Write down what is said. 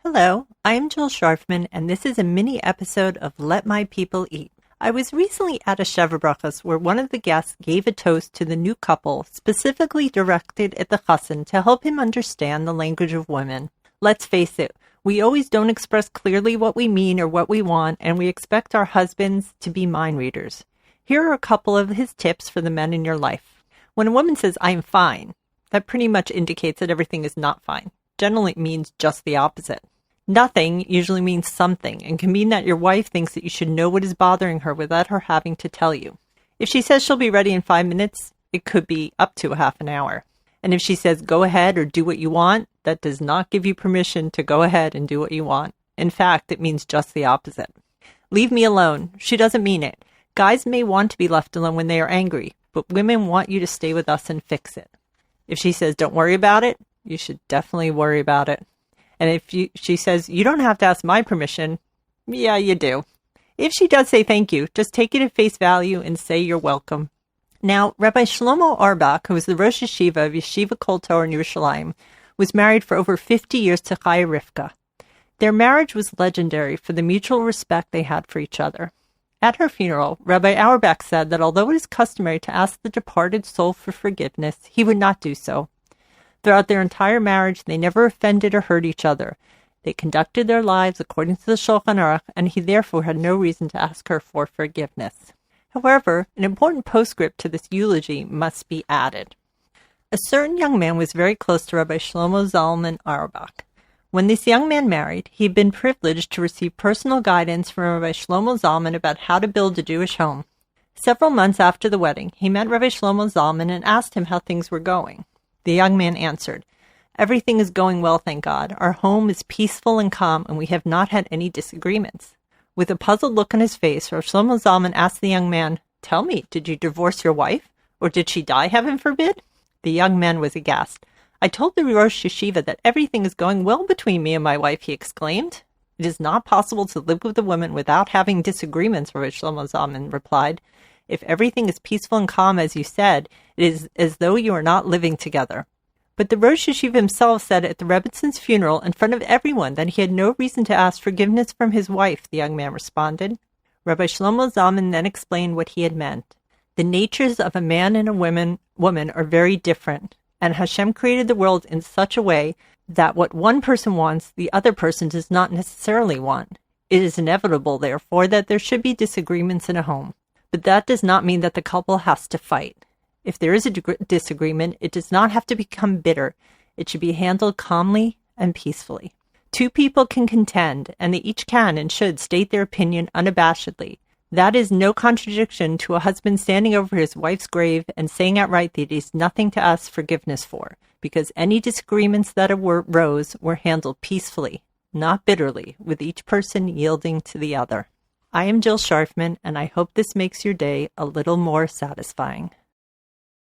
Hello, I'm Jill Sharfman, and this is a mini episode of Let My People Eat. I was recently at a Sheva Brachos where one of the guests gave a toast to the new couple, specifically directed at the chassan to help him understand the language of women. Let's face it, we always don't express clearly what we mean or what we want, and we expect our husbands to be mind readers. Here are a couple of his tips for the men in your life. When a woman says, "I'm fine," that pretty much indicates that everything is not fine. Generally, it means just the opposite. Nothing usually means something and can mean that your wife thinks that you should know what is bothering her without her having to tell you. If she says she'll be ready in 5 minutes, it could be up to a half an hour. And if she says go ahead or do what you want, that does not give you permission to go ahead and do what you want. In fact, it means just the opposite. Leave me alone. She doesn't mean it. Guys may want to be left alone when they are angry, but women want you to stay with us and fix it. If she says don't worry about it, you should definitely worry about it. And if she says, you don't have to ask my permission, yeah, you do. If she does say thank you, just take it at face value and say you're welcome. Now, Rabbi Shlomo Auerbach, who was the Rosh Yeshiva of Yeshiva Kol Torah in Yerushalayim, was married for over 50 years to Chaya Rivka. Their marriage was legendary for the mutual respect they had for each other. At her funeral, Rabbi Auerbach said that although it is customary to ask the departed soul for forgiveness, he would not do so. Throughout their entire marriage, they never offended or hurt each other. They conducted their lives according to the Shulchan Aruch, and he therefore had no reason to ask her for forgiveness. However, an important postscript to this eulogy must be added. A certain young man was very close to Rabbi Shlomo Zalman Auerbach. When this young man married, he had been privileged to receive personal guidance from Rabbi Shlomo Zalman about how to build a Jewish home. Several months after the wedding, he met Rabbi Shlomo Zalman and asked him how things were going. The young man answered, "Everything is going well, thank God. Our home is peaceful and calm, and we have not had any disagreements." With a puzzled look on his face, Rav Shlomo Zalman asked the young man, "Tell me, did you divorce your wife? Or did she die, heaven forbid?" The young man was aghast. "I told the Rosh Yeshiva that everything is going well between me and my wife," he exclaimed. "It is not possible to live with a woman without having disagreements," Rav Shlomo Zalman replied. "If everything is peaceful and calm, as you said, it is as though you are not living together." But the Rosh Yeshiva himself said at the Rebbitzin's funeral in front of everyone that he had no reason to ask forgiveness from his wife, the young man responded. Rabbi Shlomo Zalman then explained what he had meant. The natures of a man and a woman are very different, and Hashem created the world in such a way that what one person wants, the other person does not necessarily want. It is inevitable, therefore, that there should be disagreements in a home. But that does not mean that the couple has to fight. If there is a disagreement, it does not have to become bitter. It should be handled calmly and peacefully. Two people can contend, and they each can and should state their opinion unabashedly. That is no contradiction to a husband standing over his wife's grave and saying outright that he has nothing to ask forgiveness for, because any disagreements that arose were handled peacefully, not bitterly, with each person yielding to the other. I am Jill Sharfman, and I hope this makes your day a little more satisfying.